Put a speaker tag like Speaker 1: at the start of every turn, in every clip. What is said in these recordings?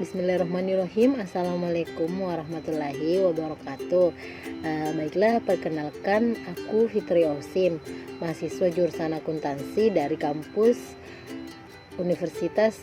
Speaker 1: Bismillahirrahmanirrahim. Assalamualaikum warahmatullahi wabarakatuh. Baiklah, perkenalkan aku Fitri Osim, mahasiswa jurusan akuntansi dari kampus Universitas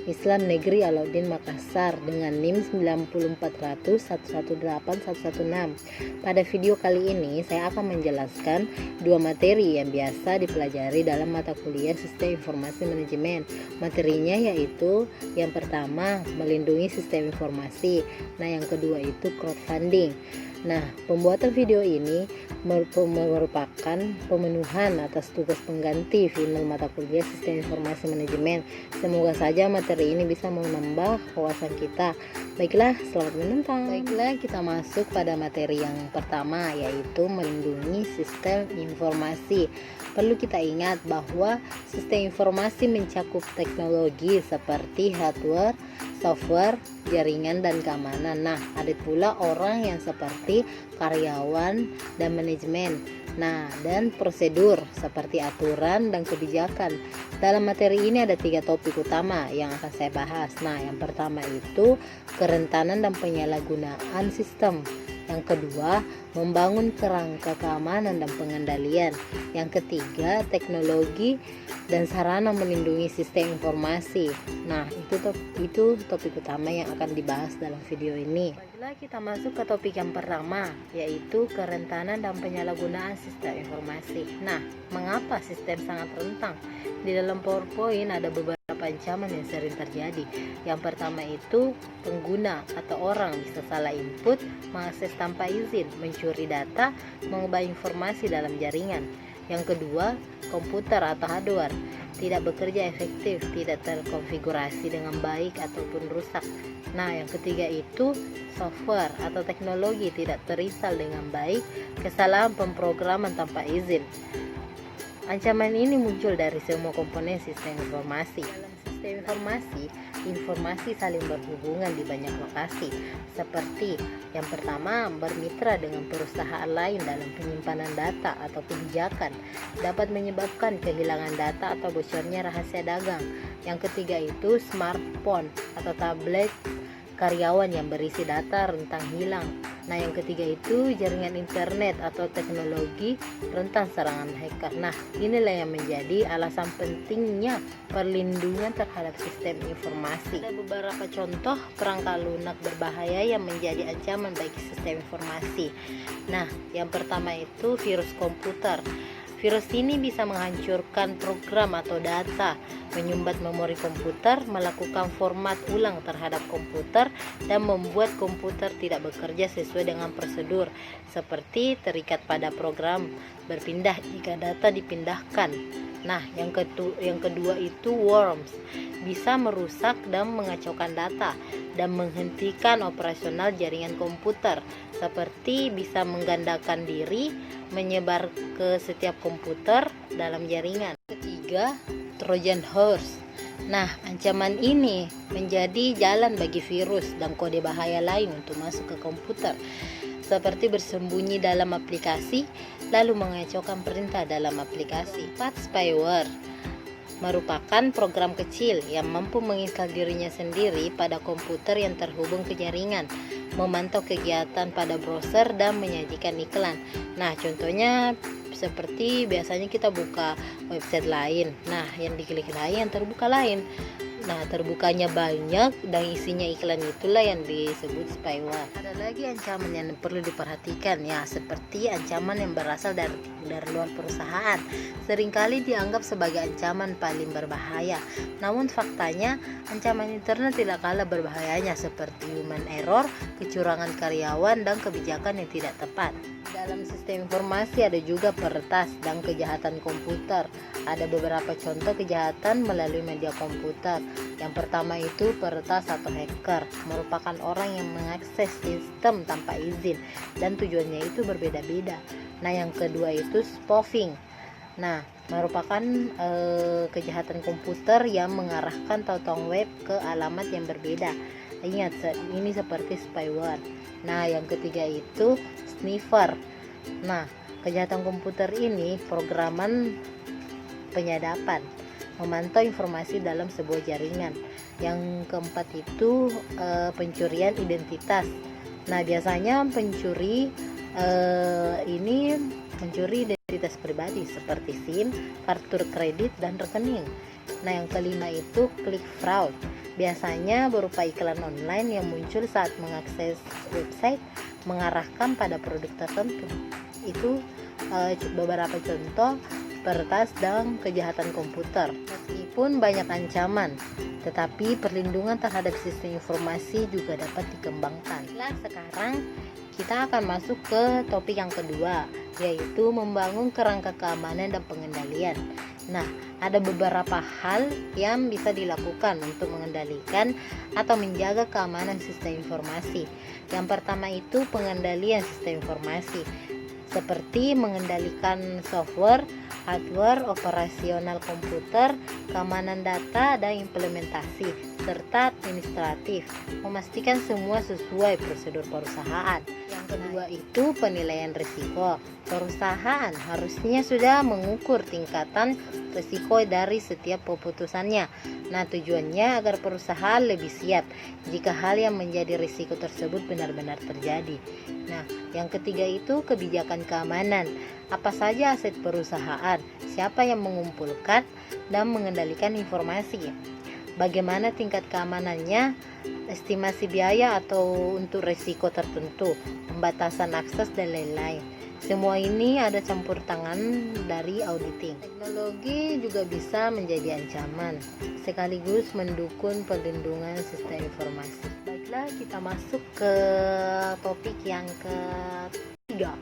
Speaker 1: Islam Negeri Alauddin Makassar dengan NIM 94100118116. Pada video kali ini saya akan menjelaskan dua materi yang biasa dipelajari dalam mata kuliah Sistem Informasi Manajemen. Materinya yaitu yang pertama melindungi sistem informasi, nah yang kedua itu crowdfunding. Nah, pembuatan video ini merupakan pemenuhan atas tugas pengganti final mata kuliah Sistem Informasi Manajemen. Semoga saja materi ini bisa menambah wawasan kita. Baiklah, selamat menonton. Baiklah, kita masuk pada materi yang pertama, yaitu melindungi sistem informasi. Perlu kita ingat bahwa sistem informasi mencakup teknologi seperti hardware, software, jaringan, dan keamanan. Nah, ada pula orang yang seperti karyawan dan manajemen. Nah, dan prosedur seperti aturan dan kebijakan. Dalam materi ini ada 3 topik utama yang akan saya bahas. Nah, yang pertama itu kerentanan dan penyalahgunaan sistem. Yang kedua, membangun kerangka keamanan dan pengendalian. Yang ketiga, teknologi dan sarana melindungi sistem informasi. Nah, itu topik utama yang akan dibahas dalam video ini. Baiklah, kita masuk ke topik yang pertama, yaitu kerentanan dan penyalahgunaan sistem informasi. Nah, mengapa sistem sangat rentan? Di dalam PowerPoint ada beberapa ancaman yang sering terjadi. Yang pertama itu pengguna atau orang bisa salah input, mengakses tanpa izin, mencuri data, mengubah informasi dalam jaringan. Yang kedua, komputer atau hardware tidak bekerja efektif, tidak terkonfigurasi dengan baik ataupun rusak. Nah, yang ketiga itu software atau teknologi tidak terinstall dengan baik, kesalahan pemrograman tanpa izin. Ancaman ini muncul dari semua komponen sistem informasi. Dalam sistem informasi saling berhubungan di banyak lokasi, seperti yang pertama, bermitra dengan perusahaan lain dalam penyimpanan data atau kebijakan dapat menyebabkan kehilangan data atau bocornya rahasia dagang. Yang ketiga itu smartphone atau tablet karyawan yang berisi data rentan hilang. Nah, yang ketiga itu jaringan internet atau teknologi rentan serangan hacker. Nah, inilah yang menjadi alasan pentingnya perlindungan terhadap sistem informasi. Ada beberapa contoh perangkat lunak berbahaya yang menjadi ancaman bagi sistem informasi. Nah, yang pertama itu virus komputer. Virus ini bisa menghancurkan program atau data, menyumbat memori komputer, melakukan format ulang terhadap komputer, dan membuat komputer tidak bekerja sesuai dengan prosedur, seperti terikat pada program, berpindah jika data dipindahkan. Nah, yang kedua itu worms, bisa merusak dan mengacaukan data dan menghentikan operasional jaringan komputer, seperti bisa menggandakan diri, menyebar ke setiap komputer dalam jaringan. Ketiga, Trojan horse. Nah, ancaman ini menjadi jalan bagi virus dan kode bahaya lain untuk masuk ke komputer, seperti bersembunyi dalam aplikasi lalu mengacaukan perintah dalam aplikasi. 4. Spyware merupakan program kecil yang mampu menginstal dirinya sendiri pada komputer yang terhubung ke jaringan, memantau kegiatan pada browser dan menyajikan iklan. Nah, contohnya seperti biasanya kita buka website lain. Nah, yang diklik lain, yang terbuka lain. Nah, terbukanya banyak dan isinya iklan, itulah yang disebut spyware. Ada lagi ancaman yang perlu diperhatikan, ya, seperti ancaman yang berasal dari luar perusahaan. Seringkali dianggap sebagai ancaman paling berbahaya. Namun faktanya ancaman internet tidak kalah berbahayanya, seperti human error, kecurangan karyawan, dan kebijakan yang tidak tepat. Dalam sistem informasi ada juga peretas dan kejahatan komputer. Ada beberapa contoh kejahatan melalui media komputer. Yang pertama itu peretas atau hacker, merupakan orang yang mengakses sistem tanpa izin dan tujuannya itu berbeda-beda. Nah, yang kedua itu spoofing. Nah, merupakan kejahatan komputer yang mengarahkan tautan web ke alamat yang berbeda. Ingat, ini seperti spyware. Nah, yang ketiga itu sniffer. Nah, kejahatan komputer ini programan penyadapan. memantau informasi dalam sebuah jaringan. Yang keempat itu pencurian identitas. Nah, biasanya pencuri ini mencuri identitas pribadi seperti SIM, kartu kredit, dan rekening. Nah, yang kelima itu click fraud. Biasanya berupa iklan online yang muncul saat mengakses website mengarahkan pada produk tertentu. Itu beberapa contoh peretas dan kejahatan komputer. Meskipun banyak ancaman, tetapi perlindungan terhadap sistem informasi juga dapat dikembangkan. Nah, sekarang kita akan masuk ke topik yang kedua, yaitu membangun kerangka keamanan dan pengendalian. Nah, ada beberapa hal yang bisa dilakukan untuk mengendalikan atau menjaga keamanan sistem informasi. Yang pertama itu pengendalian sistem informasi, seperti mengendalikan software, hardware, operasional komputer, keamanan data, dan implementasi, serta administratif, memastikan semua sesuai prosedur perusahaan. Yang kedua itu penilaian risiko. Perusahaan harusnya sudah mengukur tingkatan risiko dari setiap keputusannya. Nah, tujuannya agar perusahaan lebih siap jika hal yang menjadi risiko tersebut benar-benar terjadi. Nah, yang ketiga itu kebijakan keamanan. Apa saja aset perusahaan, siapa yang mengumpulkan dan mengendalikan informasi, bagaimana tingkat keamanannya, estimasi biaya atau untuk risiko tertentu, pembatasan akses, dan lain-lain. Semua ini ada campur tangan dari auditing. Teknologi juga bisa menjadi ancaman, sekaligus mendukung perlindungan sistem informasi. Baiklah, kita masuk ke topik yang ketiga,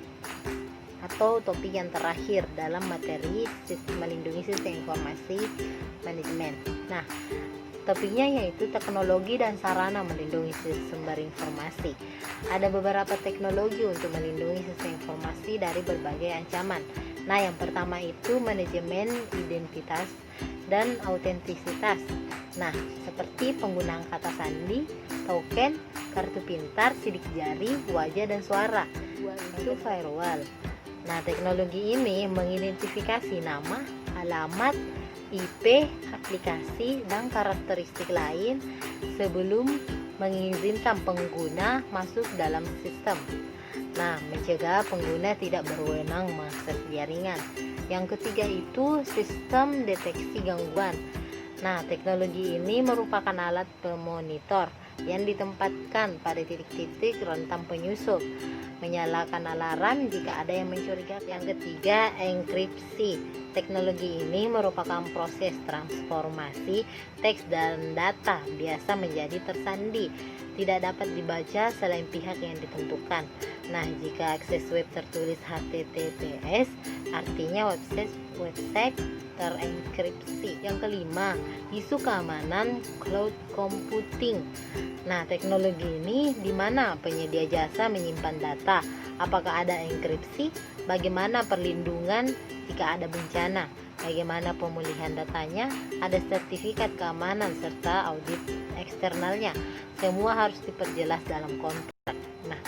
Speaker 1: atau topik yang terakhir dalam materi melindungi sistem informasi manajemen. Nah, topiknya yaitu teknologi dan sarana melindungi sumber informasi. Ada beberapa teknologi untuk melindungi sistem informasi dari berbagai ancaman. Nah, yang pertama itu manajemen identitas dan autentisitas. Nah, seperti penggunaan kata sandi, token, kartu pintar, sidik jari, wajah, dan suara. Itu firewall. Nah, teknologi ini mengidentifikasi nama, alamat, IP, aplikasi, dan karakteristik lain sebelum mengizinkan pengguna masuk dalam sistem. Nah, mencegah pengguna tidak berwenang mengakses jaringan. Yang ketiga itu sistem deteksi gangguan. Nah, teknologi ini merupakan alat pemonitor yang ditempatkan pada titik-titik rentan penyusup, menyalakan alarm jika ada yang mencurigakan. Yang ketiga, enkripsi. Teknologi ini merupakan proses transformasi teks dan data biasa menjadi tersandi, tidak dapat dibaca selain pihak yang ditentukan. Nah, jika akses web tertulis HTTPS, artinya website terenkripsi. Yang kelima, isu keamanan cloud computing. Nah, teknologi ini di mana penyedia jasa menyimpan data, apakah ada enkripsi, bagaimana perlindungan jika ada bencana, bagaimana pemulihan datanya, ada sertifikat keamanan serta audit eksternalnya. Semua harus diperjelas dalam kontrak. Nah,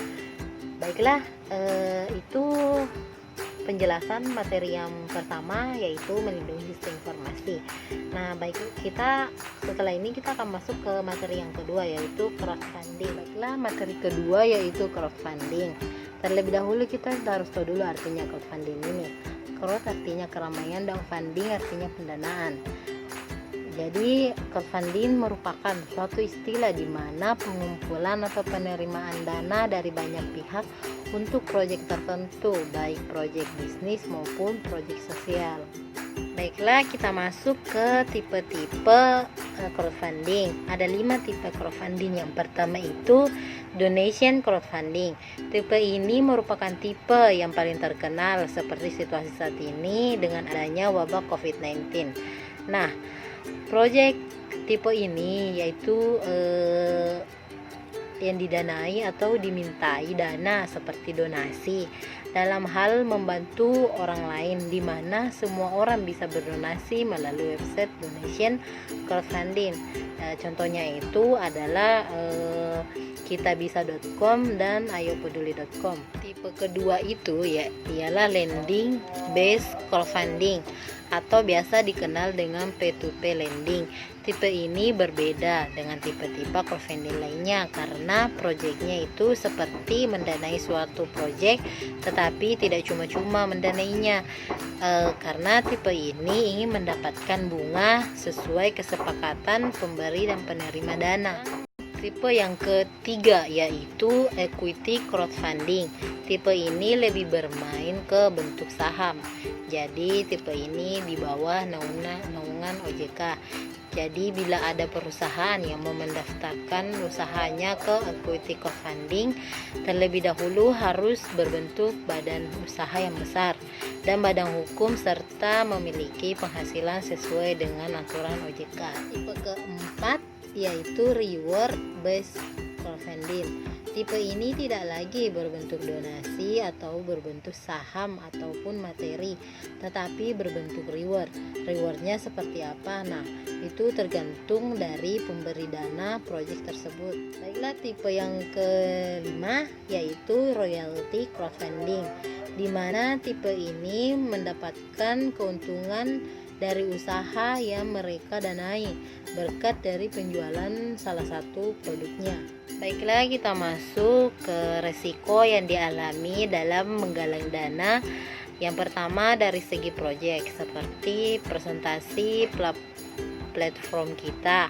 Speaker 1: baiklah, itu penjelasan materi yang pertama, yaitu melindungi sistem informasi. Nah, baik, setelah ini kita akan masuk ke materi yang kedua, yaitu crowdfunding. Baiklah, materi kedua yaitu crowdfunding. Terlebih dahulu kita harus tahu dulu artinya crowdfunding ini. Crowd artinya keramaian dan funding artinya pendanaan. Jadi crowdfunding merupakan suatu istilah di mana pengumpulan atau penerimaan dana dari banyak pihak untuk proyek tertentu, baik proyek bisnis maupun proyek sosial. Baiklah, kita masuk ke tipe-tipe crowdfunding. Ada 5 tipe crowdfunding. Yang pertama itu donation crowdfunding. Tipe ini merupakan tipe yang paling terkenal seperti situasi saat ini dengan adanya wabah COVID-19. Nah, proyek tipe ini yaitu yang didanai atau dimintai dana seperti donasi dalam hal membantu orang lain, di mana semua orang bisa berdonasi melalui website donation crowdfunding. Contohnya itu adalah kitabisa.com dan ayopeduli.com. Tipe kedua itu ialah lending based crowdfunding atau biasa dikenal dengan P2P lending. Tipe ini berbeda dengan tipe-tipe crowdfunding lainnya karena proyeknya itu seperti mendanai suatu proyek, tetapi tidak cuma-cuma mendanainya, karena tipe ini ingin mendapatkan bunga sesuai kesepakatan pemberi dan penerima dana. Tipe yang ketiga yaitu equity crowdfunding. Tipe ini lebih bermain ke bentuk saham. Jadi tipe ini di bawah naungan OJK. Jadi bila ada perusahaan yang mau mendaftarkan usahanya ke equity crowdfunding, terlebih dahulu harus berbentuk badan usaha yang besar dan badan hukum serta memiliki penghasilan sesuai dengan aturan OJK. Tipe keempat yaitu reward based crowdfunding. Tipe ini tidak lagi berbentuk donasi atau berbentuk saham ataupun materi, tetapi berbentuk reward. Rewardnya seperti apa? Nah, itu tergantung dari pemberi dana proyek tersebut. Baiklah, tipe yang kelima yaitu royalty crowdfunding, di mana tipe ini mendapatkan keuntungan dari usaha yang mereka danai berkat dari penjualan salah satu produknya. Baiklah, kita masuk ke resiko yang dialami dalam menggalang dana. Yang pertama dari segi proyek, seperti presentasi platform kita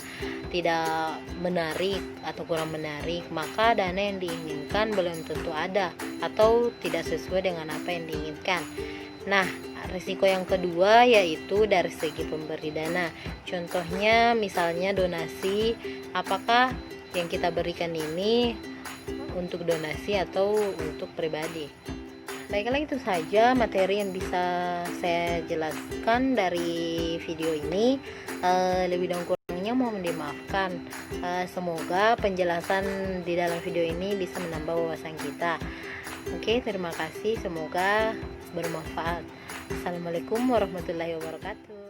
Speaker 1: tidak menarik atau kurang menarik, maka dana yang diinginkan belum tentu ada atau tidak sesuai dengan apa yang diinginkan. Nah, risiko yang kedua yaitu dari segi pemberi dana. Contohnya misalnya donasi, apakah yang kita berikan ini untuk donasi atau untuk pribadi. Baiklah, itu saja materi yang bisa saya jelaskan dari video ini. Lebih dan kurangnya mohon dimaafkan. Semoga penjelasan di dalam video ini bisa menambah wawasan kita. Oke, terima kasih. Semoga bermanfaat. Assalamualaikum warahmatullahi wabarakatuh.